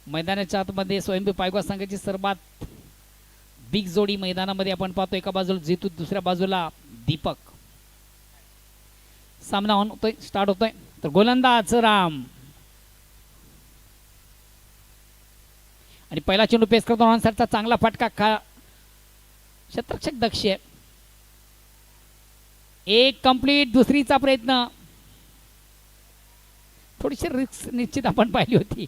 मैदानाच्या आतमध्ये स्वयंभी पायगवा संघाची सर्वात बिग जोडी मैदानामध्ये आपण पाहतो. एका बाजूला जितू, दुसऱ्या बाजूला दीपक. सामना ऑन होतोय, स्टार्ट होतोय. तर गोलंदाज राम आणि पहिला चेंडू पेस करतो ऑन साइडचा चांगला फटका. क्षेत्ररक्षक दक्ष. एक कंप्लीट. दुसरीचा प्रयत्न. थोडीशी रिस्क निश्चित आपण पाहिली होती.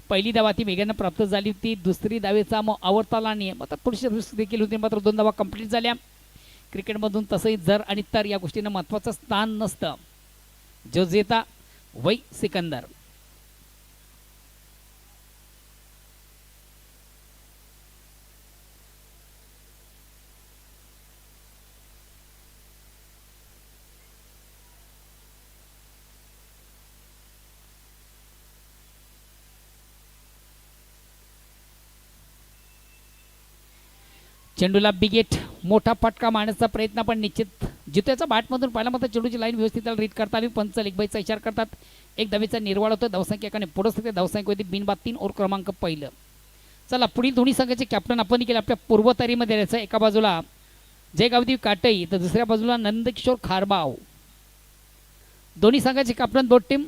पहिली धावा ती वेगाने प्राप्त झाली होती. दुसरी धावेचा मग आवडताला नाही, मात्र थोडीशी रिस्क देखील होती. मात्र 2 धावा कंप्लीट झाल्या. क्रिकेटमधून तसंही जर आणि तर या गोष्टींना महत्त्वाचं स्थान नसतं. जोजेता वै सिकंदर. चेंडूला बिगेट मोठा फटका मारण्याचा प्रयत्न पण निश्चित जित्याचा बॅटमधून पाहिला. मात्र चेंडूची लाईन व्यवस्थित रीड करता आली. पंच लेगबाईचा इशारा करतात. एक धावेचा निर्वाळ होतो. धावसंख्या एकाने पुढे सध्या धावसंख्या होती बिनबाद 3 ओव्हर क्रमांक पहिलं. चला पुढील दोन्ही संघाचे कॅप्टन आपण केले आपल्या पूर्वतरीमध्ये राहायचं. एका बाजूला जयगावदेव काटई तर दुसऱ्या बाजूला नंदकिशोर खारबाव. दोन्ही संघाचे कॅप्टन दोन टीम.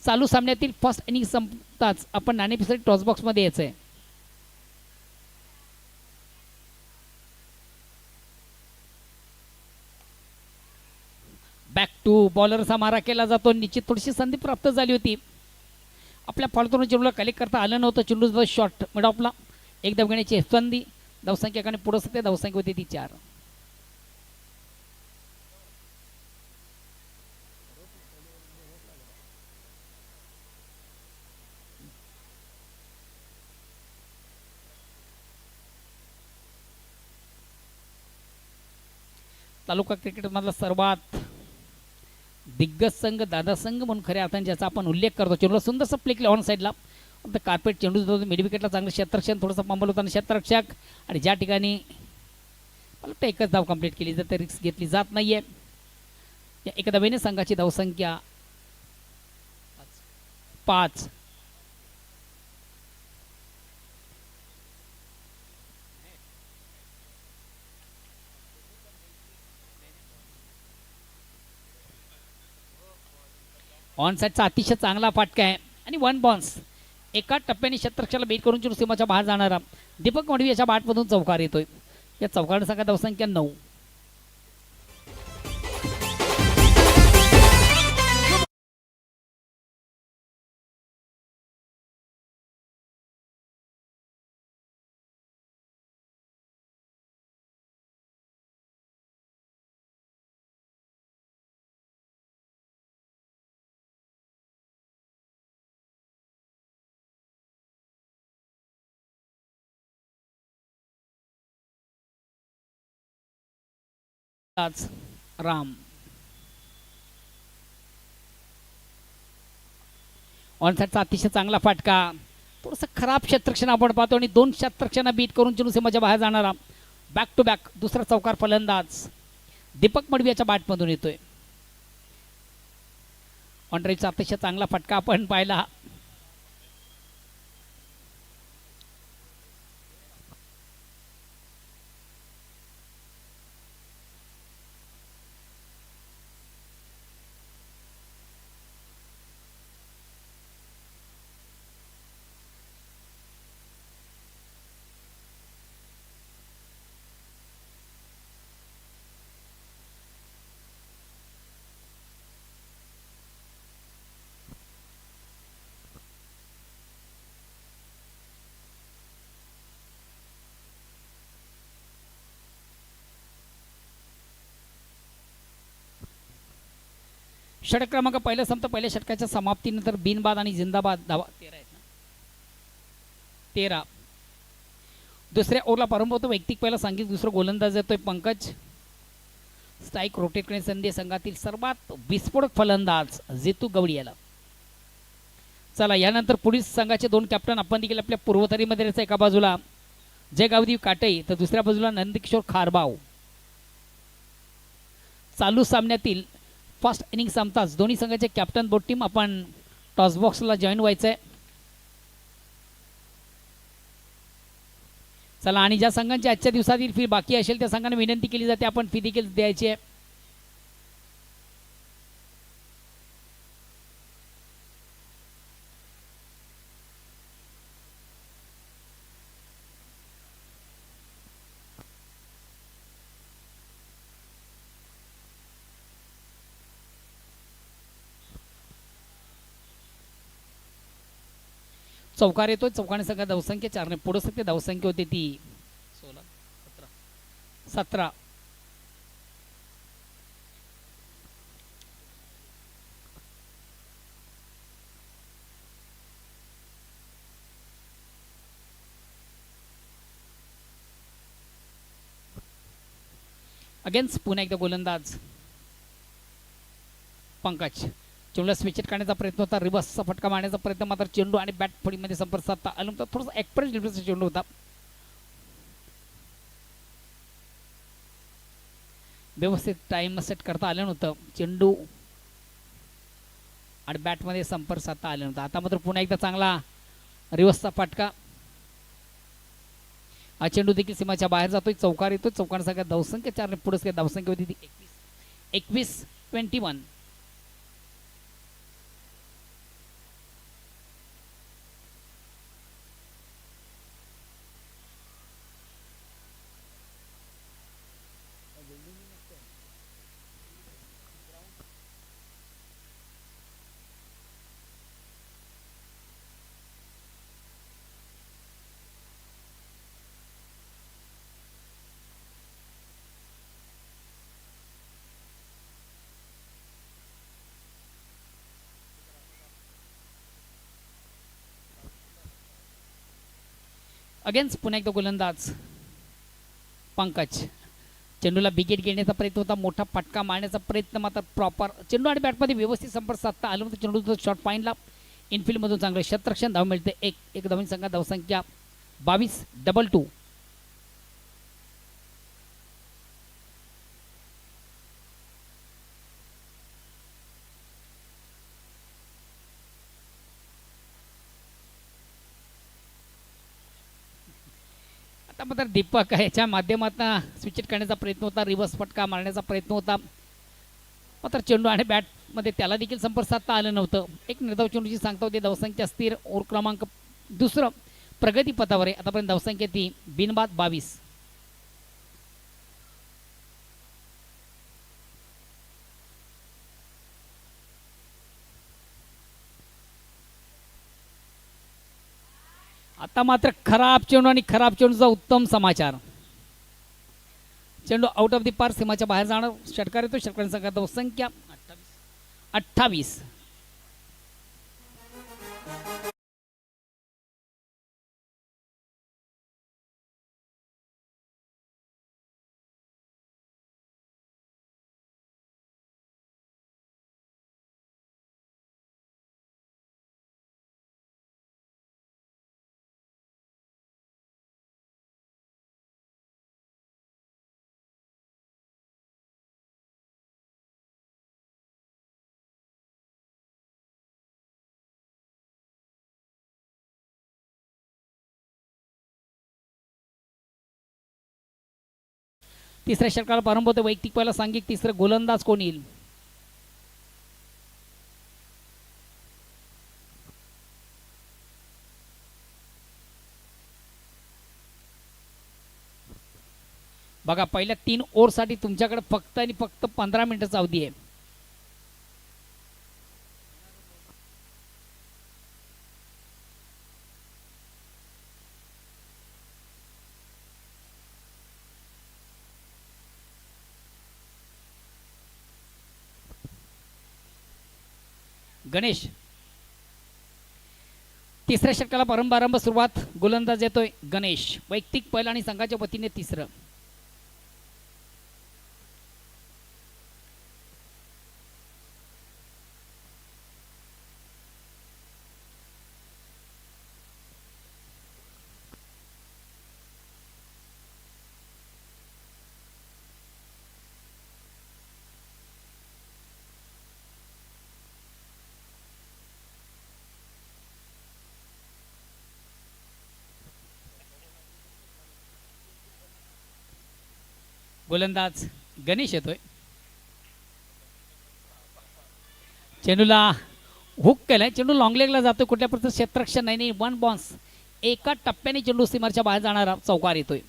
चालू सामन्यातील फर्स्ट इनिंग संपताच आपण नाणेफेसाठी टॉस बॉक्समध्ये यायचं आहे. बॅक टू बॉलरचा मारा केला जातो. निश्चित थोडीशी संधी प्राप्त झाली होती. आपल्या फॉलोतून चेंडूला कलेक्ट करता आलं नव्हतं. चेंडू शॉर्ट मिड ऑफला एक धाव घेण्याची संधी. धावसंख्या एकाने पुढे सध्या धावसंख्या होती ती 4. तालुका क्रिकेटमधला सर्वात दिग्गज संघ दादा संघ म्हणून खऱ्या अर्थाने ज्याचा आपण उल्लेख करतो. चेंडूला सुंदरसं प्लेक ऑन साईडला फक्त कार्पेट चेंडू होतो. मिड विकेटला चांगलं क्षेत्ररक्षण थोडंसं पंबल होताना क्षेत्ररक्षक. आणि ज्या ठिकाणी मला वाटतं एकच धाव कंप्लीट केली जाते. रिस्क घेतली जात नाहीये. या एका धावेने संघाची धावसंख्या 5. ऑन साईडचा अतिशय चांगला फटका आहे आणि 1 बॉन्स. एका टप्प्याने क्षेत्ररक्षकाला बेट करून चेंडू सीमाच्या बाहेर जाणारा दीपक मडवी याच्या बॅटमधून चौकार येतोय. या चौकाराने संघात धावसंख्या 9. राम ऑन साईडचा अतिशय चांगला फटका. थोडंसं खराब क्षेत्ररक्षण आपण पाहतो आणि 2 क्षेत्ररक्षकांना बीट करून चेंडू सीमाच्या बाहेर जाणारा बॅक टू बॅक दुसरा चौकार फलंदाज दीपक मडवी याच्या बॅटमधून येतोय. ऑन ड्राईव्हचा अतिशय चांगला फटका आपण पाहिला. षटक क्रमांक पहिला संपतं. पहिल्या षटकाच्या समाप्तीनंतर बिनबाद आणि जिंदाबाद धावा 13 आहेत ना. 13. दुसऱ्या ओव्हरला प्रारंभ होतो. वैयक्तिक पहिला सांगितलं. दुसरं गोलंदाज येतोय पंकज. स्ट्राईक रोटेट करण्याची संधी संघातील सर्वात विस्फोटक फलंदाज जितू गवळीयाला. चला यानंतर पुढील संघाचे 2 कॅप्टन आपण देखील आपल्या पूर्वतरीमध्ये राहायचं. एका बाजूला जयगावदेव काटई तर दुसऱ्या बाजूला नंदकिशोर खारबाव. चालू सामन्यातील फर्स्ट इनिंग संपताच दोन्ही संघाचे कॅप्टन बोट टीम आपण टॉस बॉक्सला जॉईन व्हायचं आहे. चला, आणि ज्या संघांची आजच्या दिवसातील फी बाकी असेल त्या संघांना विनंती केली जाते आपण फी देखील द्यायची आहे. चौकार येतोय, चौकाने संघात धावसंख्या 4 पुढे सत्य धावसंख्या होती ती 16 17. अगेन्स्ट पुन्हा एकदा गोलंदाज पंकज. चेंडूला स्विचेट काढण्याचा प्रयत्न होता, रिव्हर्सचा फटका मारण्याचा प्रयत्न, मात्र चेंडू आणि बॅट फळीमध्ये संपर्क साधता आला नव्हता. थोडासा एक्सप्रेस डिफरन्सचा चेंडू होता. व्यवस्थित टाइम सेट करता आलं नव्हतं. चेंडू आणि बॅटमध्ये संपर्क साधता आला नव्हता. आता मात्र पुन्हा एकदा चांगला रिव्हर्सचा फटका. हा चेंडू देखील सीमाच्या बाहेर जातोय. चौकार येतोय, चौकार सगळ्यात धावसंख्या 4 पुढे धावसंख्या होती ती 21-21. अगेन्स्ट पुन्हा एकदा गोलंदाज पंकज. चेंडूला बिगेट घेण्याचा प्रयत्न होता, मोठा फटका मारण्याचा प्रयत्न, मात्र प्रॉपर चेंडू आणि बॅटमध्ये व्यवस्थित संपर्क साधता आलं होतं. चेंडू शॉट फाईनला इनफिल्डमधून चांगलं क्षेत्ररक्षण धाव मिळते. एक धावून संघात धावसंख्या 22-22. मात्र दीपक याच्या माध्यमातून स्विचेट करण्याचा प्रयत्न होता, रिव्हर्स फटका मारण्याचा प्रयत्न होता, मात्र चेंडू आणि बॅटमध्ये त्याला देखील संपर्क साधता आलं नव्हतं. एक निर्धाव चेंडूची सांगता होती. धावसंख्या स्थिर, ओव्हर क्रमांक 2 प्रगतीपथावर आहे. आतापर्यंत धावसंख्या ती बिनबाद 22. आता मात्र खराब चेंडू आणि खराब चेंडूचा उत्तम समाचार. चेंडू आउट ऑफ द पार्क, सीमाच्या बाहेर जाणार. षटकार येतो, षटकार संघात धावसंख्या 28. तिसऱ्या षटकाला प्रारंभ होतो. वैयक्तिक पहिला सांघिक. तिसरं गोलंदाज कोण येईल? बघा, पहिल्या 3 ओव्हरसाठी तुमच्याकडे फक्त आणि फक्त 15 मिनिटाचा अवधी आहे. गणेश. तिसऱ्या षटकाला प्रारंभ सुरुवात. गोलंदाज येतोय गणेश. वैयक्तिक पहिला आणि संघाच्या वतीने तिसरं. गोलंदाज गणेश येतोय. चेंडूला हुक केलाय. चेंडू लॉंग लेगला जातोय. कुठल्या प्रकारचं क्षेत्ररक्षण नाही. वन बॉन्स एका टप्प्याने चेंडू सीमारच्या बाहेर जाणारा चौकार येतोय.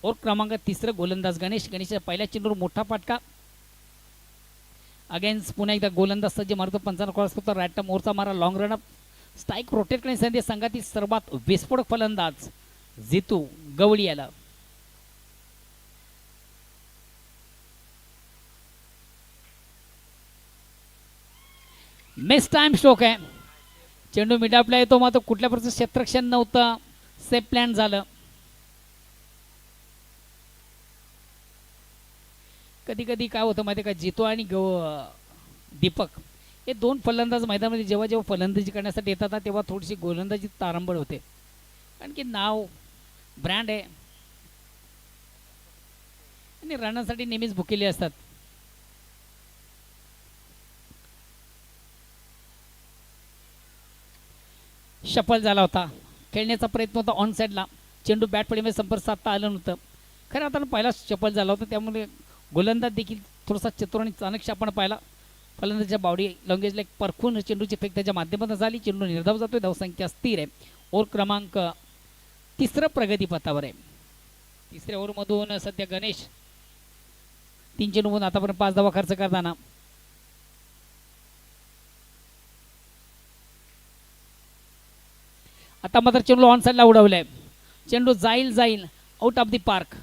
ओव्हर क्रमांक तिसरं गोलंदाज गणेश. गणेशच्या पहिल्या चेंडूवर मोठा फटका. अगेन्स्ट पुन्हा एकदा गोलंदाज सज्ज मारतो. 55 क्रॉस करतो. राईट मोरचा मारा. Long run-up. स्ट्राईक रोटेट करण्याची संधी संघातील सर्वात विस्फोटक फलंदाज जितू गवळी याला. मिस टाइम स्ट्रोक आहे. चेंडू मिडापला येतो मात्र कुठल्या प्रकारचं क्षेत्ररक्षण नव्हतं. सेफ प्लॅन झालं. कधी कधी काय होतं माहिती का, जितो आणि दीपक हे दोन फलंदाज मैदानामध्ये जेव्हा जेव्हा फलंदाजी करण्यासाठी येतात ना तेव्हा थोडीशी गोलंदाजी तारंबळ होते. कारण की नाव ब्रँड आहे आणि रनांसाठी नेहमीच भुकेले असतात. शफल झाला होता. खेळण्याचा प्रयत्न होता ऑन साईडला. चेंडू बॅट फळीमध्ये संपर्क साधता आलं नव्हतं. खरं आता पहिला शफल झाला होता त्यामुळे गोलंदाज देखील थोडासा चतुर आणि चाणक्य आपण पाहिला. फलंदाजाच्या बावडी लॉंगेजला एक परखून चेंडूची फेक त्याच्या माध्यमातून झाली. चेंडू निर्धाव जातोय. धावसंख्या स्थिर आहे. ओव्हर क्रमांक तिसरं प्रगतीपथावर आहे. तिसऱ्या ओव्हरमधून सध्या गणेश 3 चेंडूमधून आतापर्यंत 5 धावा खर्च करताना आता मात्र चेंडू ऑन साईडला उडवलाय. चेंडू जाईल आउट ऑफ द पार्क.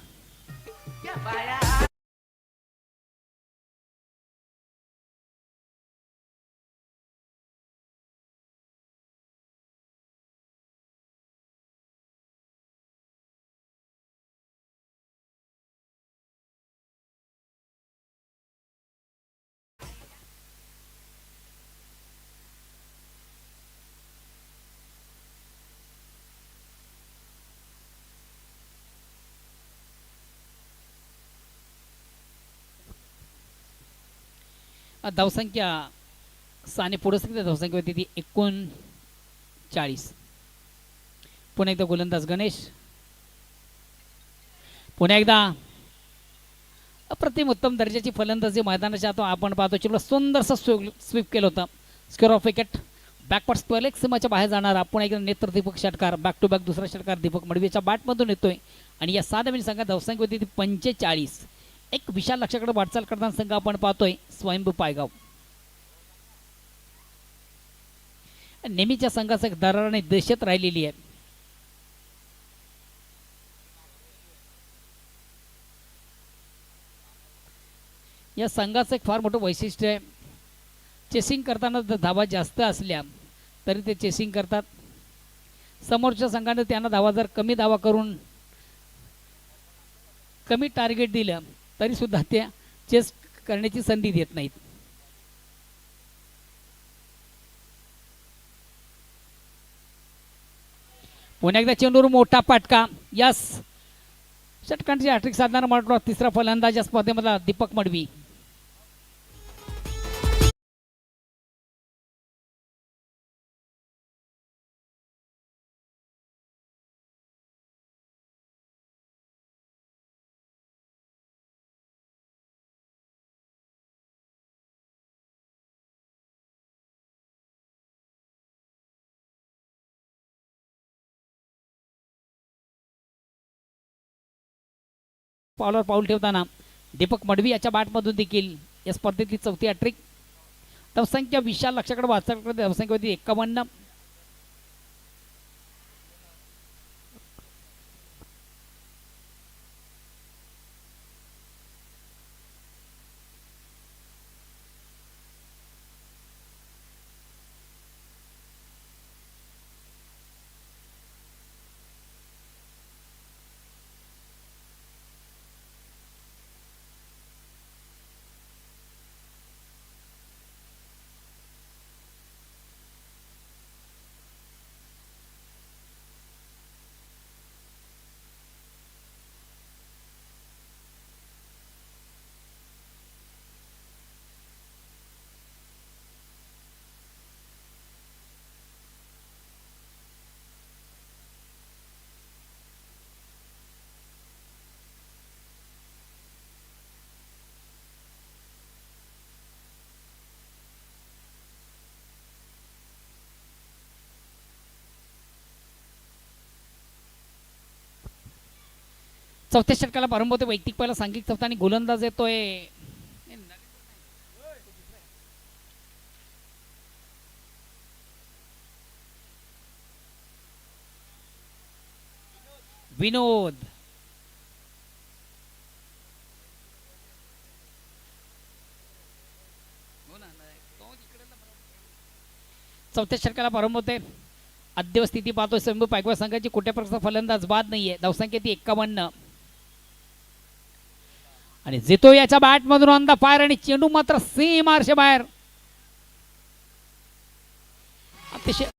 धावसंख्या साने पुढे सगळी धावसंख्या होती ती 39. पुन्हा एकदा गोलंदाज गणेश. पुन्हा एकदा अप्रतिम उत्तम दर्जाची फलंदाजी मैदानाच्या आत आपण पाहतो. चेंडू सुंदरसा स्वीप केलं होतं. Square of wicket. Backward square leg सीमाच्या बाहेर जाणारा पुन्हा एकदा नेत्र दीपक षटकार. बॅक टू बॅक दुसरा षटकार दीपक मडवीच्या बॅटमधून येतोय आणि या 7 धावांनी संघात धावसंख्या होती ती 45. एक विशाल लक्ष्याकडे वाटचाल करताना संघ आपण पाहतोय स्वयंभू पायगाव. नेहमीच्या संघाचं दराने दहशत राहिलेली आहे. या संघाचं एक फार मोठं वैशिष्ट्य आहे. चेसिंग करताना धावा जास्त असल्या तरी ते चेसिंग करतात. समोरच्या संघाने त्यांना धावा जर कमी धावा करून कमी टार्गेट दिलं तरी सुद्धा त्या चेस करण्याची संधी देत नाहीत. पुन्हा एकदा चेंडूवर मोठा फटका. यस षटकांची हॅट्रिक साधणारा मात्र तिसरा फलंदाज या स्पर्धेमधला दीपक मडवी. पावलावर पाऊल ठेवताना दीपक मडवी याच्या बॅटमधून देखील या स्पर्धेतली चौथी हॅट्रिक. धावसंख्या विशाल लक्ष्याकडे वाटचाल करते. धावसंख्या होती 51. चौथ्या षटकाला प्रारंभ होते. वैयक्तिक पहिला सांघिक चौथा आणि गोलंदाज येतोय विनोद. चौथ्या षटकाला प्रारंभ होते. अद्यव स्थिती पाहतोय संभू पायगवा संघाची कुठल्या प्रकारचा फलंदाज बाद नाहीये. धावसंख्या ती 51 आणि जेतो याच्या बॅट मधून ऑन द फायर आणि चेंडू मात्र सीम आरशे बाहेर. अतिशय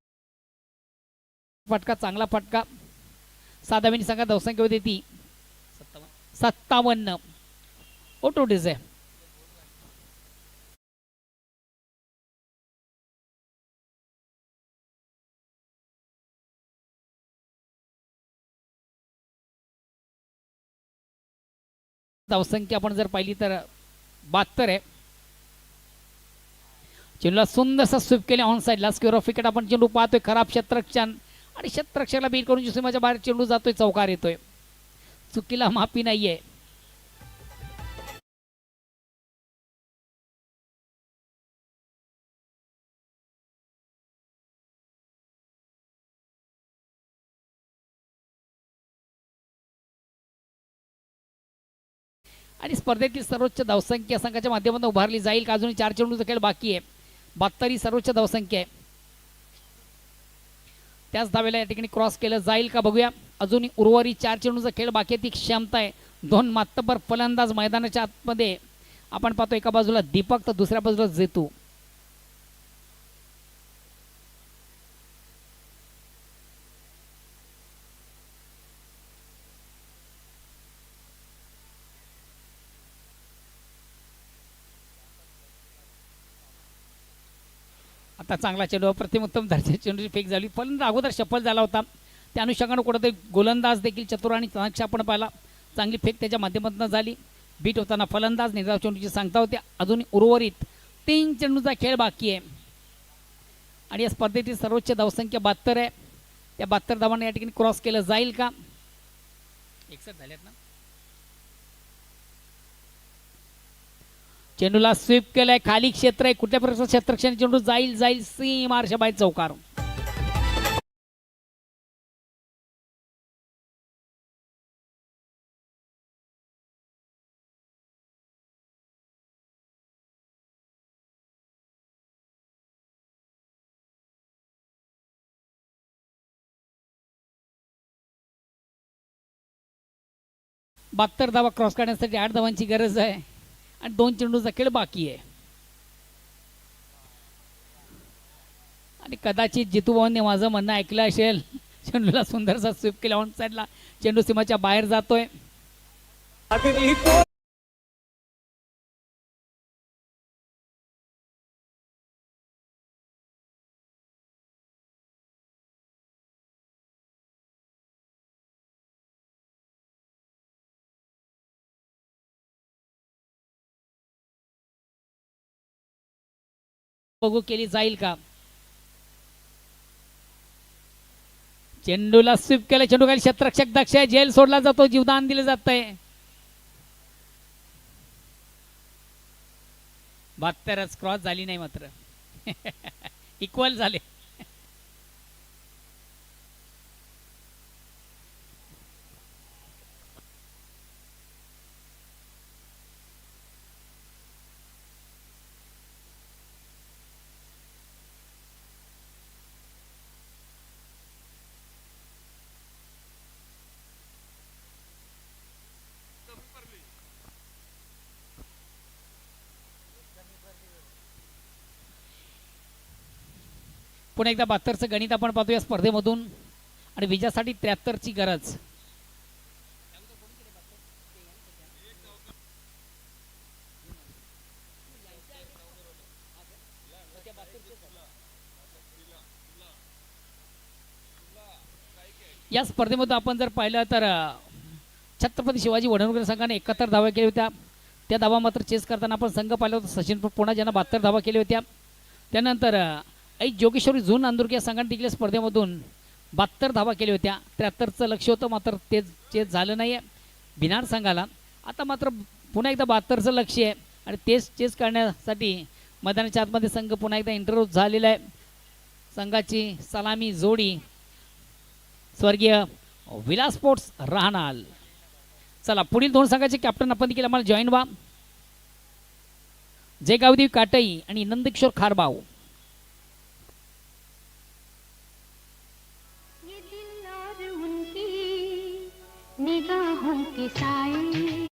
फटका, चांगला फटका. 7 धावांनी संघात धावसंख्या होती ती 57. ओटो डिझे धावसंख्या आपण जर पाहिली तर 72 आहे. चेंडूला सुंदरसा स्वीप केले ऑन साईडला. स्क्वेअर ऑफ विकेट आपण चेंडू पाहतोय. खराब क्षेत्ररक्षण आणि क्षेत्ररक्षकाला बीट करून सीमाच्या बाहेर चेंडू जातोय. चौकार येतोय. चुकीला माफी नाहीये. आणि स्पर्धेतील सर्वोच्च धावसंख्या संघाच्या माध्यमातून उभारली जाईल का? अजूनही 4 चेंडूचा खेळ बाकी आहे. 72 ही सर्वोच्च धावसंख्या आहे. त्याच धावेला या ठिकाणी क्रॉस केलं जाईल का बघूया. अजूनही उर्वरित 4 चेंडूचा खेळ बाकी आहे. ती क्षमता आहे. 2 मातब्बर फलंदाज मैदानाच्या आतमध्ये आपण पाहतो. एका बाजूला दीपक तर दुसऱ्या बाजूला जेतू. आता चांगला चेंडू, प्रतिमोत्तम दर्जाची चेंडूची फेक झाली. फलंदाज अगोदर सफल झाला होता. त्या अनुषंगाने कुठेतरी गोलंदाज देखील चतुर आणि चाणक्य आपण पाहिला. चांगली फेक त्याच्या माध्यमातून झाली. बीट होताना फलंदाज निर्धाव चेंडूची सांगता होत्या. अजून उर्वरित 3 चेंडूचा खेळ बाकी आहे आणि या स्पर्धेतील सर्वोच्च धावसंख्या 72 आहे. त्या 72 धावांना या ठिकाणी क्रॉस केलं जाईल का? 61 झाल्यात ना. चेंडूला स्वीप केलाय. खाली क्षेत्र आहे. कुठल्या प्रकारचं क्षेत्ररक्षण. चेंडू जाईल सीम आरशा बाहेर. चौकार. बहात्तर धावा क्रॉस करण्यासाठी 8 धावांची गरज आहे आणि 2 चेंडूचा खेळ बाकी आहे. आणि कदाचित जितू भाऊंनी माझं म्हणणं ऐकलं असेल. चेंडूला सुंदरसा स्वीप केला ऑन साईडला. चेंडू सीमाच्या बाहेर जातोय. बघू केली जाईल का? चेंडूला स्वीप केलं. चेंडू खाली क्षेत्ररक्षक दक्ष आहे. जेल सोडला जातो. जीवदान दिले जात आहे. 72 क्रॉस झाली नाही मात्र. इक्वल झाले. पुन्हा एकदा 72चं गणित आपण पाहतो या स्पर्धेमधून आणि विजयासाठी 73ची गरज. या स्पर्धेमध्ये आपण जर पाहिलं तर छत्रपती शिवाजी वडणकर संघाने 71 धावा केल्या होत्या. त्या धावा मात्र चेस करताना आपण संघ पाहिला होता सचिन पुन्हा ज्यांना 72 धावा केल्या होत्या. त्यानंतर ऐ जोगेश्वरी झून नांदुर्ग या संघाने देखील स्पर्धेमधून 72 धावा केल्या होत्या. 73चं लक्ष होतं मात्र ते चेस झालं नाही. भिनार संघाला. आता मात्र पुन्हा एकदा 72चं लक्ष्य आहे आणि तेच चेस करण्यासाठी मैदानाच्या आतमध्ये संघ पुन्हा एकदा इंटरव्ह्यू झालेला आहे. संघाची सलामी जोडी स्वर्गीय विलास स्पोर्ट्स राहणार. चला पुढील दोन संघाचे कॅप्टन आपण देखील आम्हाला जॉईन व्हा. जय गावदेवी काटई आणि नंदकिशोर खारबाव. निगाहों के साए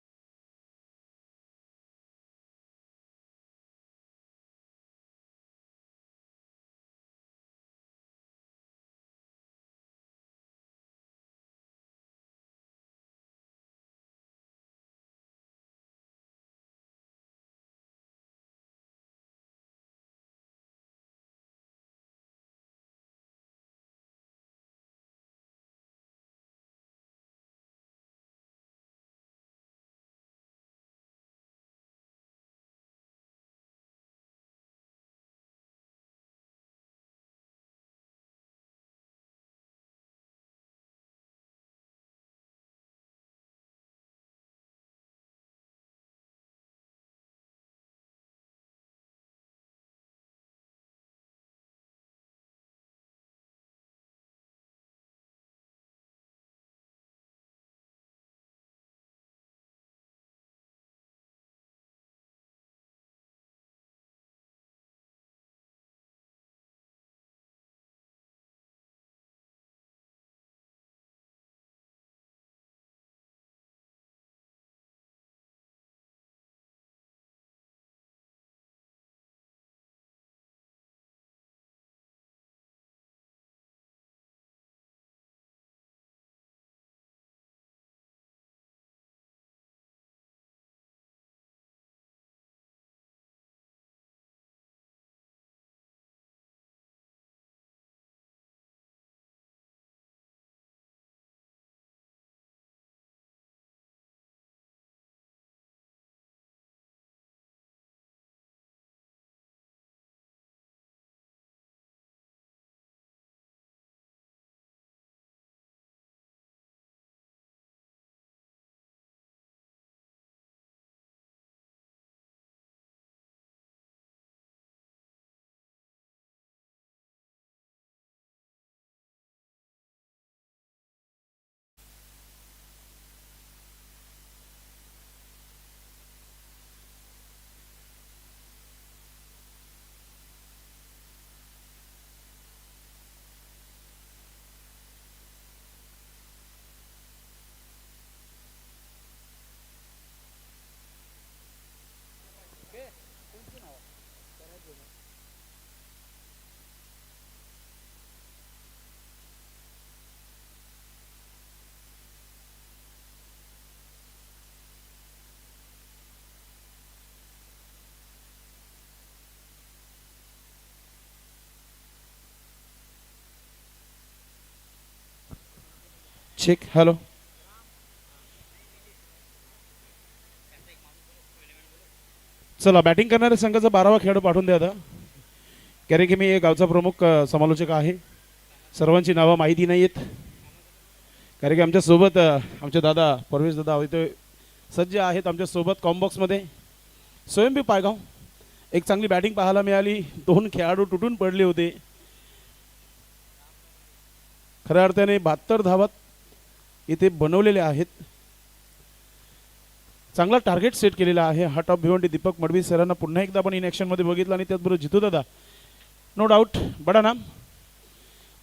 चेक. हॅलो. चला बॅटिंग करणाऱ्या संघाचा 12वा खेळाडू पाठवून द्या आता. कारण की मी गावचा प्रमुख समालोचक आहे. सर्वांची नावं माहिती नाही आहेत. कारण की आमच्यासोबत आमचे दादा परवेश दादा इथे सज्ज आहेत आमच्यासोबत कॉम्बॉक्समध्ये. स्वयंबी पायगाव एक चांगली बॅटिंग पाहायला मिळाली. 2 खेळाडू तुटून पडले होते. खऱ्या अर्थाने 72 धावा इथे बनवलेले आहेत. चांगला टार्गेट सेट केलेला आहे. हा टॉप भिवंडी दीपक मडवी सरांना पुन्हा एकदा आपण इन ॲक्शनमध्ये बघितलं आणि त्याचबरोबर जितू दादा नो डाऊट बडा नाम.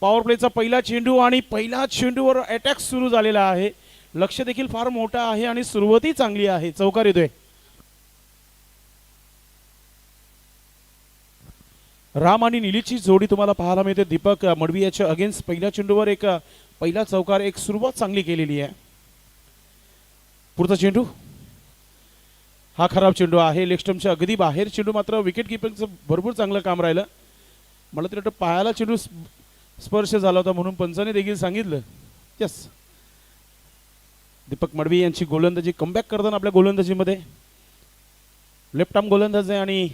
पॉवर प्लेचा पहिला चेंडू आणि पहिला चेंडूवर अटॅक सुरू झालेला आहे. लक्ष देखील फार मोठा आहे आणि सुरुवातही चांगली आहे. चौकार येतोय. राम आणि निलीची जोडी तुम्हाला पाहायला मिळते. दीपक मडवी याच्या अगेन्स्ट पहिल्या चेंडूवर एक पहिला चौकार, एक सुरुवात चांगली केलेली आहे. पुढचा चेंडू हा खराब चेंडू आहे. लेग स्टंपच्या अगदी बाहेर चेंडू. मात्र विकेट किपिंगचं भरपूर चांगलं काम राहिलं. मला तरी वाटतं पायाला चेंडू स्पर्श झाला होता म्हणून पंचाने देखील सांगितलं. यस, दीपक मडवी यांची गोलंदाजी कमबॅक करताना आपल्या गोलंदाजीमध्ये लेफ्ट आर्म गोलंदाज आहे आणि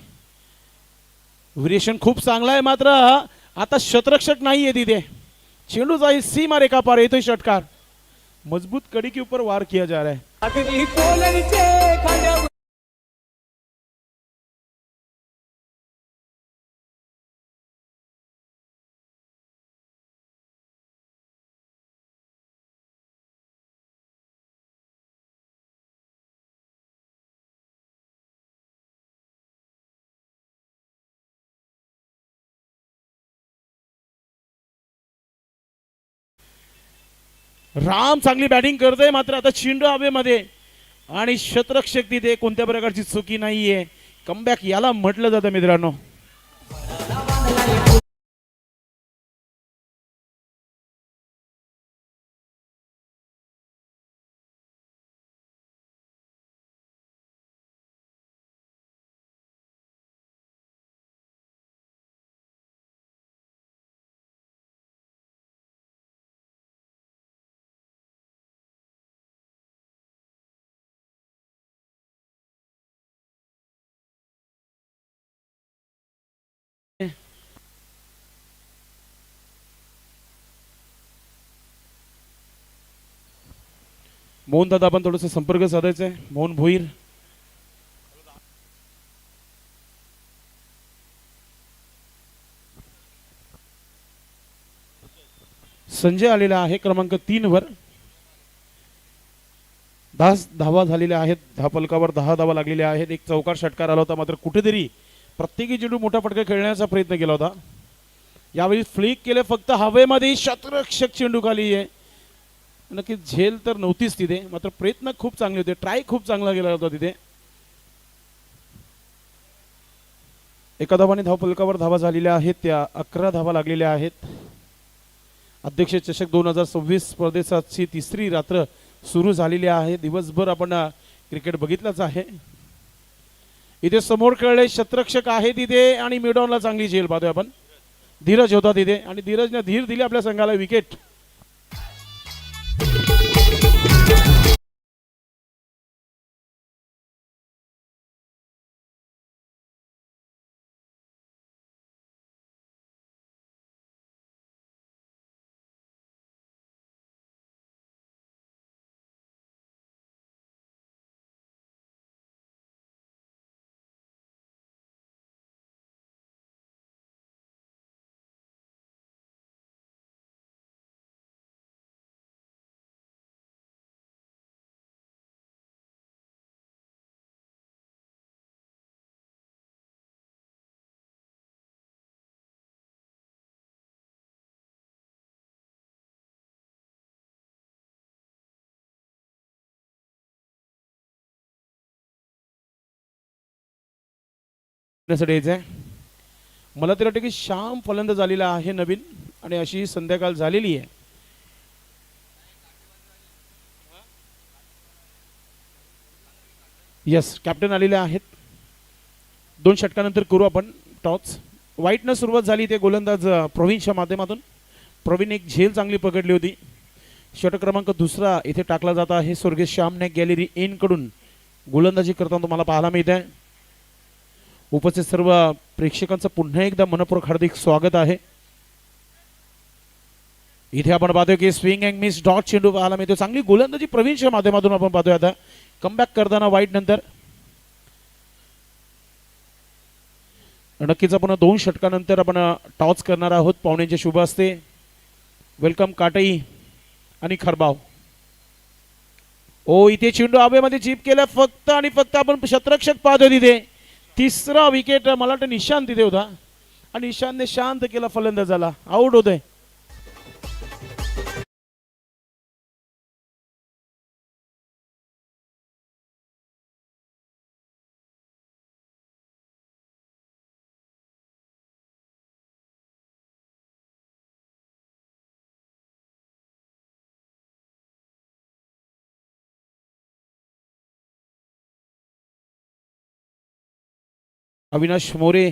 व्हेरिएशन खूप चांगला आहे. मात्र आता शतरक्षक नाही आहे तिथे. चेंडू जाई सीमा रेखा पार. येतोय षटकार. मजबूत कड़ी के ऊपर वार किया जा रहा है. अगदी पोलंडचे खांद्यावर राम चांगली बॅटिंग करतोय, मात्र आता चेंडू हवेमध्ये आणि शतरक्षक तिथे कोणत्या प्रकारची चुकी नाहीये. कमबॅक याला म्हटलं जातं मित्रांनो. मोहन दादा आपण थोडस संपर्क साधायचंय. मोहन भोईर संजय आलेला आहे क्रमांक 3 वर. 10 धावा झालेल्या आहेत. 10 फलकावर 10 धावा लागलेल्या आहेत. एक चौकार षटकार आला होता, मात्र कुठेतरी प्रत्येकी चेंडू मोठा फटका खेळण्याचा प्रयत्न केला होता. यावेळी फ्लिक केले फक्त हवेमध्ये. शतरक्षक चेंडू खाली आहे. नक्की झेल तर नव्हतीच तिथे, मात्र प्रयत्न खूप चांगले होते. ट्राय खूप चांगला गेला होता तिथे. एका धावाने धाव फलकावर धावा झालेल्या आहेत. त्या 11 धावा लागलेल्या आहेत. अध्यक्ष चषक 2026 स्पर्धेची तिसरी रात्र सुरू झालेली आहे. दिवसभर आपण क्रिकेट बघितलंच आहे. इथे समोर कळले शतरक्षक आहे तिथे आणि मिडॉनला चांगली झेल पाहतोय आपण. धीरज होता तिथे आणि धीरजने धीर दिली आपल्या संघाला विकेट. यायचंय. मला तर वाटतं की श्याम फलंदाज झालेला आहे नवीन, आणि अशी संध्याकाळ झालेली आहे. यस, कॅप्टन आलेले आहेत. 2 षटकानंतर करू आपण टॉस. वाईटनं सुरुवात झाली ते गोलंदाज प्रवीणच्या माध्यमातून. प्रवीण एक झेल चांगली पकडली होती. षटक क्रमांक 2 इथे टाकला जात आहे. स्वर्गीय श्यामने गॅलरी एन कडून गोलंदाजी करताना तुम्हाला पाहायला मिळत आहे. उपस्थित सर्व प्रेक्षकांचं पुन्हा एकदा मनपूर्वक हार्दिक स्वागत आहे. इथे आपण पाहतोय की स्विंग अँड मिस डॉट चेंडू पाहायला मिळतो. चांगली गोलंदाजी प्रवीणच्या माध्यमातून आपण पाहतोय. आता कमबॅक करताना वाईट नंतर नक्कीच आपण 2 षटकानंतर आपण टॉस करणार आहोत. पाहुण्यांचे शुभ असते. वेलकम काटई आणि खरबाव. ओ, इथे चेंडू हवेमध्ये चिप केला फक्त आणि फक्त. आपण शतरक्षक पाहतोय तिथे. 3रा विकेट मला वाटतं निशांत तिथे होता आणि निशांतने शांत केला फलंदाजाला. आउट होतोय. अविनाश मोरे,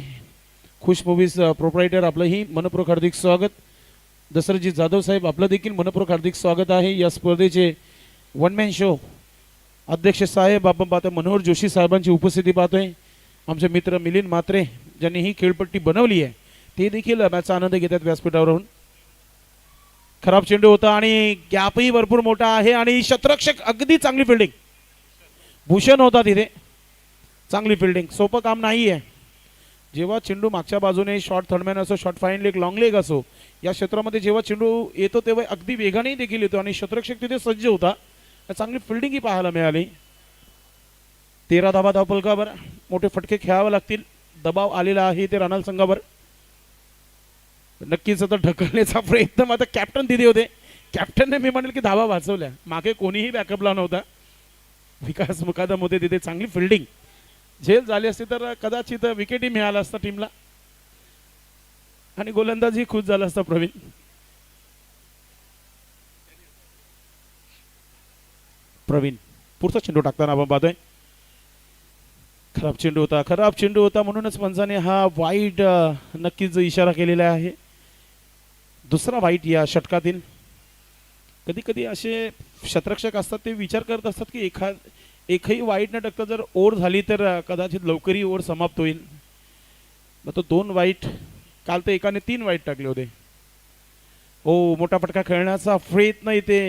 खुश मूवीज प्रोप्रायटर, आपलंही मनपूर्वक हार्दिक स्वागत. दशरथजी जाधव साहेब, आपलं देखील मनपूर्वक हार्दिक स्वागत आहे. या स्पर्धेचे वन मॅन शो अध्यक्ष साहेब आपण पाहतोय मनोहर जोशी साहेबांची उपस्थिती पाहतोय. आमचे मित्र मिलिंद म्हात्रे ज्यांनी ही खेळपट्टी बनवली आहे ते देखील मॅचचा आनंद घेतात व्यासपीठावरून. खराब चेंडू होता आणि गॅपही भरपूर मोठा आहे आणि शतरक्षक अगदी चांगली फिल्डिंग. भूषण होता तिथे. चांगली फिल्डिंग, सोपं काम नाही आहे. जेव्हा चेंडू मागच्या बाजूने शॉर्ट थर्डमॅन असो, short fine leg, long leg असो, या क्षेत्रामध्ये जेव्हा चेंडू येतो तेव्हा अगदी वेगाने देखील येतो आणि शतरक्षक तिथे सज्ज होता. चांगली फिल्डिंगही पाहायला मिळाली. 13 धावा धावफलकावर. मोठे फटके खेळावे लागतील. दबाव आलेला आहे ते रानाल संघावर. नक्कीच आता ढकलण्याचा प्रयत्न मात्र कॅप्टन तिथे होते. कॅप्टनने मी म्हणेल की धावा वाचवल्या. मागे कोणीही बॅकअपला नव्हता. विकास मुकादम होते तिथे. चांगली फिल्डिंग. झेल झाली असती तर कदाचित विकेटही मिळाला असता टीमला आणि गोलंदाजी खुश झाला असता प्रवीण. पुढचा चेंडू टाकताना आपण पाहतोय. खराब चेंडू होता म्हणूनच पंचाने हा वाईट नक्कीच इशारा केलेला आहे. दुसरा वाईट या षटकातील. कधी कधी असे क्षेत्ररक्षक असतात ते विचार करत असतात की एकही वाईट न टाकता जर ओव्हर झाली तर कदाचित लवकरही ओव्हर समाप्त होईल. मग तो 2 वाईट, काल तर एकाने 3 वाईट टाकले होते. हो, मोठा फटका खेळण्याचा प्रयत्न इथे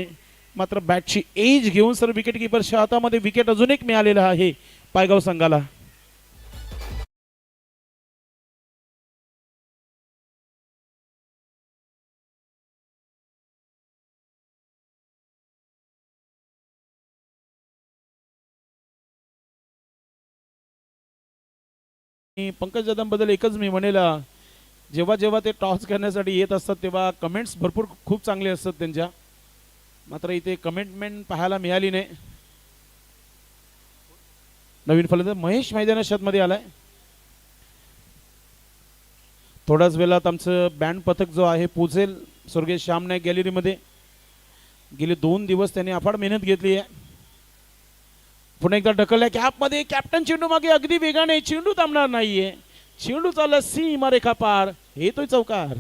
मात्र बॅटची एज घेऊन सर विकेट किपरच्या हातामध्ये विकेट अजून एक मिळालेला आहे पायगाव संघाला. पंकज जाधवबद्दल एकच मी म्हणेल, जेव्हा जेव्हा ते टॉस करण्यासाठी येत असतात तेव्हा कमेंट्स भरपूर खूप चांगले असतात त्यांच्या. मात्र इथे कमेंटमेंट पाहायला मिळाली नाही. नवीन फलंदाज महेश मैदानात मध्ये आलाय. थोड्याच वेळात आमचं बँड पथक जो आहे पोचेल स्वर्गीय श्याम नाईक गॅलरीमध्ये. गेले 2 दिवस त्यांनी अफाट मेहनत घेतली आहे. पुन्हा एकदा ढकलल्या कॅपमध्ये. कॅप्टन चेंडू मागे अगदी वेगाने. चेंडू थांबणार नाहीये. चेंडू चालला सीमारेखा पार. येतोय चौकार.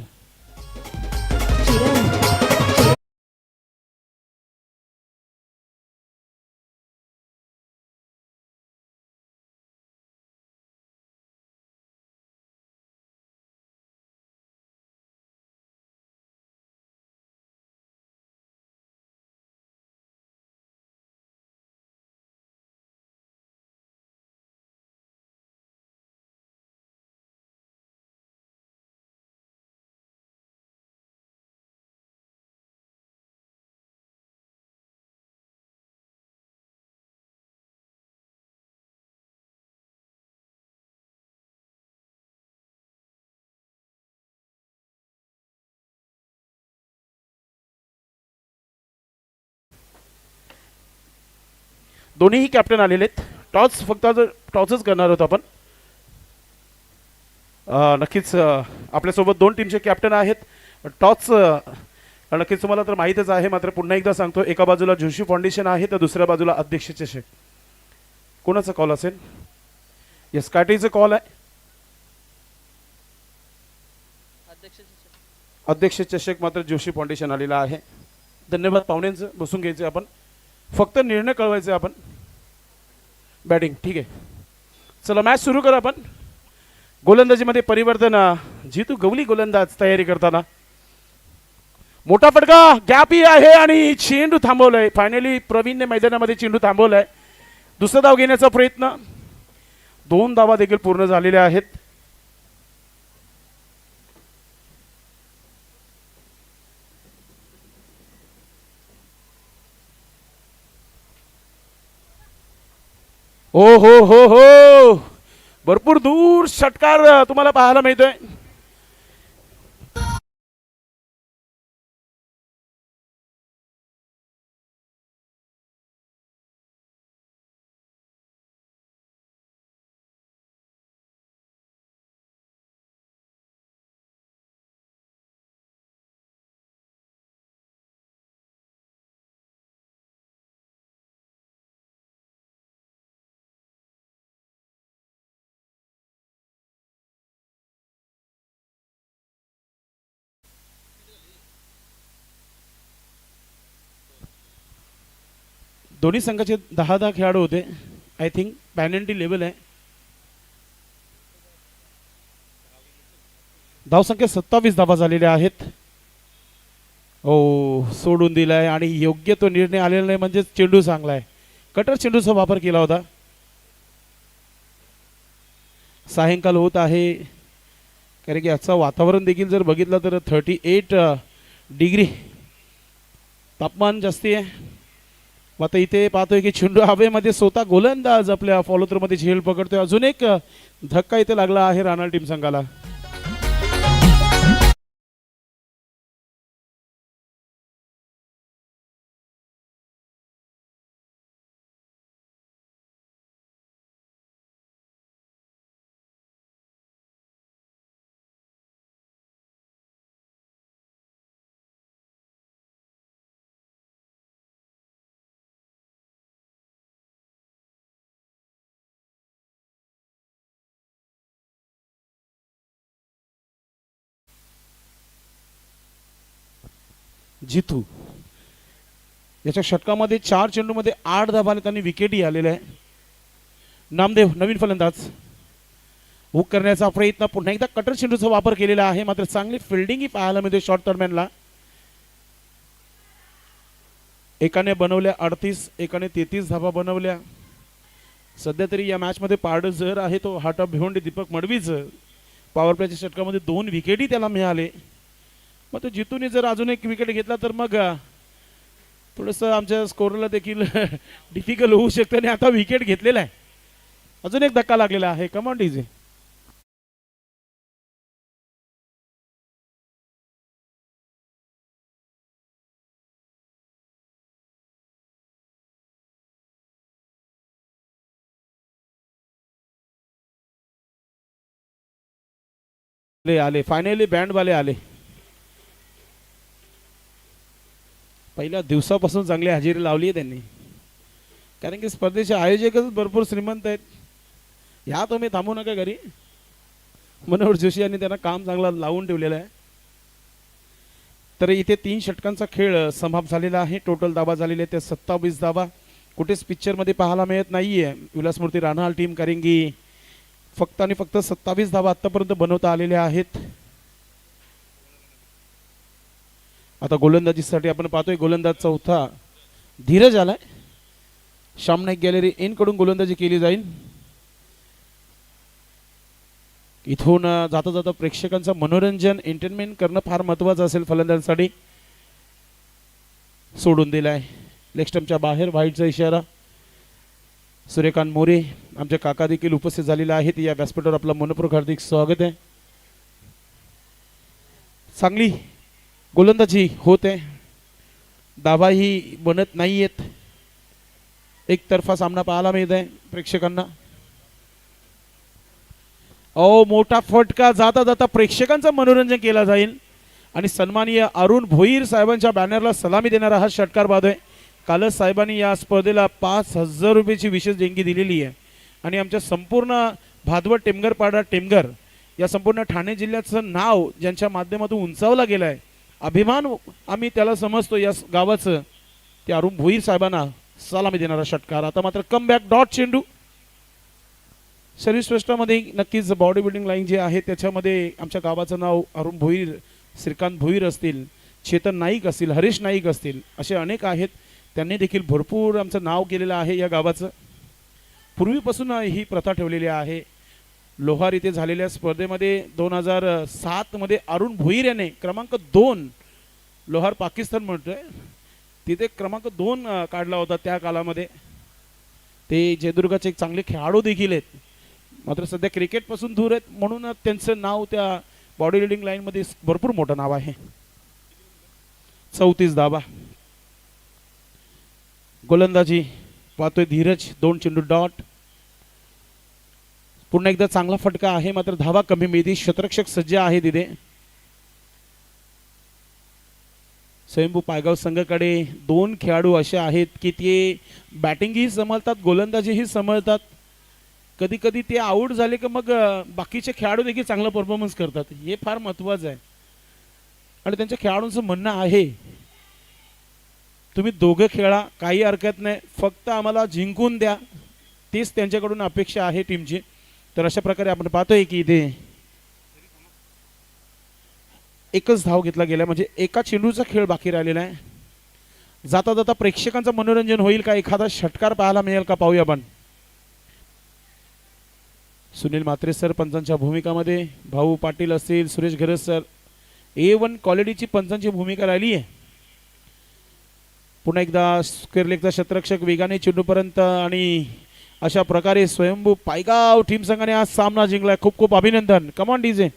दोन्हीही कॅप्टन आलेले आहेत. टॉस फक्त टॉसच करणार आहोत आपण. नक्कीच आपल्यासोबत 2 टीमचे कॅप्टन आहेत. टॉस नक्कीच तुम्हाला तर माहीतच आहे. मात्र पुन्हा एकदा सांगतो, एका बाजूला जोशी फाउंडेशन आहे तर दुसऱ्या बाजूला अध्यक्ष चषक. कोणाचा कॉल असेल? येस, काटेचा कॉल आहे. अध्यक्ष चषक मात्र जोशी फाउंडेशन आलेला आहे. धन्यवाद पाहुण्यांचं. बसून घ्यायचं आपण. फक्त निर्णय कळवायचे आपण. बॅटिंग ठीक आहे. चला मॅच सुरू करू आपण. गोलंदाजीमध्ये परिवर्तन. जितू गवली गोलंदाज तयारी करताना. मोठा फटका, गॅपही आहे आणि चेंडू थांबवलाय. फायनली प्रवीणने मैदानामध्ये चेंडू थांबवलाय. दुसरा धाव घेण्याचा प्रयत्न. 2 धावा देखील पूर्ण झालेल्या आहेत. हो हो हो हो, भरपूर दूर षटकार तुम्हाला पाहायला मिळतोय. दोन्ही संघाचे 10 खेळाडू होते. आय थिंक पॅनल्टी लेवल आहे. धावसंख्या 27 धावा झालेल्या आहेत. हो, सोडून दिलाय आणि योग्य तो निर्णय आलेला नाही म्हणजे चेंडू चांगला आहे. कटर चेंडूचा वापर केला होता. सायंकाल होत आहे, कारण की आजचं वातावरण देखील जर बघितलं तर 38 डिग्री तापमान जास्ती आहे. आता इथे पाहतोय की चेंडू हवेमध्ये स्वतः गोलंदाज आपल्या फॉलो थ्रो मध्ये झेल पकडतोय. अजून एक धक्का इथे लागला आहे राणा टीम संघाला. जितू याच्या षटकामध्ये 4 चेंडूमध्ये 8 धाबाने त्यांनी विकेटही आलेले आहे. नामदेव नवीन फलंदाज हुक करण्याचा प्रयत्न, पुन्हा एकदा कटर चेंडूचा वापर केलेला आहे. मात्र चांगली फिल्डिंगही पाहायला मिळते शॉर्ट दरम्यानला. एकाने बनवल्या 38, एकाने 33 धाबा बनवल्या. सध्या तरी या मॅच मध्ये पारड जर आहे तो हार्ट ऑफ भिवंडी दीपक मडवीच. पॉवर प्लेच्या षटकामध्ये 2 विकेटही त्याला मिळाले. मग तो जितूने जर अजून एक विकेट घेतला तर मग थोडंसं आमच्या स्कोरला देखील डिफिकल्ट होऊ शकतं. आणि आता विकेट घेतलेला आहे, अजून एक धक्का लागलेला आहे. Come on DJ. आले फायनली बँड वाले आले. पहिल्या दिवसापासून चांगली हजेरी लावली आहे त्यांनी, कारण की स्पर्धेचे आयोजकच भरपूर श्रीमंत आहेत. ह्या तुम्ही थांबू नका घरी. मनोहर जोशी यांनी त्यांना काम चांगला लावून ठेवलेलं आहे. तर इथे 3 षटकांचा खेळ समाप्त झालेला आहे. टोटल धाबा झालेले आहेत ते 27 धाबा. कुठेच पिक्चरमध्ये पाहायला मिळत नाहीये विलासमूर्ती राणाल टीम, कारण की फक्त आणि फक्त 27 धाबा आतापर्यंत बनवता आलेल्या आहेत. आता गोलंदाजीसाठी आपण पाहतोय गोलंदाज चौथा धीरज आलाय. श्यामनाईक गॅलरी इन कडून गोलंदाजी केली जाईल. इथून जाता जाता प्रेक्षकांचं मनोरंजन एंटरटेनमेंट करणं फार महत्वाचं असेल फलंदाजांसाठी. सोडून दिलाय लेग स्टंपच्या बाहेर, व्हाईटचा इशारा. सूर्यकांत मोरे आमचे काका देखील उपस्थित झालेले आहेत. या व्यासपीठावर आपलं मनपूर्वक हार्दिक स्वागत आहे. चांगली गोलंदाजी होते, दाबाही बनत नाहीयेत. एकतर्फा सामना पाहायला मिळत आहे प्रेक्षकांना. मोठा फटका जाता जाता प्रेक्षकांचं मनोरंजन केला जाईल. आणि सन्माननीय अरुण भोईर साहेबांच्या बॅनरला सलामी देणारा हा षटकार बाद आहे. कालच साहेबांनी या स्पर्धेला 5,000 रुपयाची विशेष देणगी दिलेली आहे. आणि आमच्या संपूर्ण भादवड टेमघरपाडा टेमघर या संपूर्ण ठाणे जिल्ह्याचं नाव ज्यांच्या माध्यमातून उंचावला गेला आहे, अभिमान आम्ही त्याला समजतो या गावाचं, ते अरुण भोईर साहेबांना सलामी देणारा षटकार. आता मात्र कमबॅक डॉट चेंडू. शरीरश्रेष्ठामध्ये नक्कीच बॉडी बिल्डिंग लाईन जी आहे त्याच्यामध्ये आमच्या गावाचं नाव अरुण भोईर, श्रीकांत भोईर असतील, चेतन नाईक असतील, हरीश नाईक असतील, असे अनेक आहेत. त्यांनी देखील भरपूर आमचं नाव केलेलं आहे या गावाचं. पूर्वीपासून ही प्रथा ठेवलेली आहे. लोहार इथे झालेल्या स्पर्धेमध्ये 2007 मध्ये अरुण भोईर याने क्रमांक 2, लोहार पाकिस्तान म्हणतोय तिथे क्रमांक 2 काढला होता त्या कालामध्ये. ते जयदुर्गाचे एक चांगले खेळाडू देखील आहेत, मात्र सध्या क्रिकेटपासून दूर आहेत, म्हणून त्यांचं नाव त्या बॉडी बिल्डिंग लाईनमध्ये भरपूर मोठं नाव आहे. 34 धाबा. गोलंदाजी पाहतोय धीरज, 2 चेंडू डॉट. पुन्हा एकदा चांगला फटका आहे, मात्र धावा कमी मिळते. शतरक्षक सज्ज आहे तिथे. स्वयंभू पायगाव संघाकडे 2 खेळाडू असे आहेत की ते बॅटिंगही समजतात, गोलंदाजीही समजतात. कधी कधी ते आउट झाले की मग बाकीचे खेळाडू देखील चांगला परफॉर्मन्स करतात. हे फार महत्त्वाचं आहे. आणि त्यांच्या खेळाडूंचं म्हणणं आहे तुम्ही दोघं खेळा, काही हरकत नाही, फक्त आम्हाला जिंकून द्या, तेच त्यांच्याकडून अपेक्षा आहे टीमची. तर अशा प्रकारे आपण पाहतोय की इथे एकच धाव घेतला गेला, म्हणजे एका चेंडूचा खेळ बाकी राहिलेला आहे. जाता जाता प्रेक्षकांचं मनोरंजन होईल का, एखादा षटकार पाहायला मिळेल का, पाहूया आपण. सुनील म्हात्रे सर पंचांच्या भूमिकामध्ये, भाऊ पाटील असतील, सुरेश घरत सर, A1 क्वालिटीची पंचांची भूमिका राहिली आहे. पुन्हा एकदा स्क्वेअर लेगचा क्षेत्ररक्षक वेगाने चेंडूपर्यंत आणि अशा प्रकारे स्वयंभू पायगाव टीम संघाने आज सामना जिंकलाय. खूप खूप अभिनंदन. Come on DJ.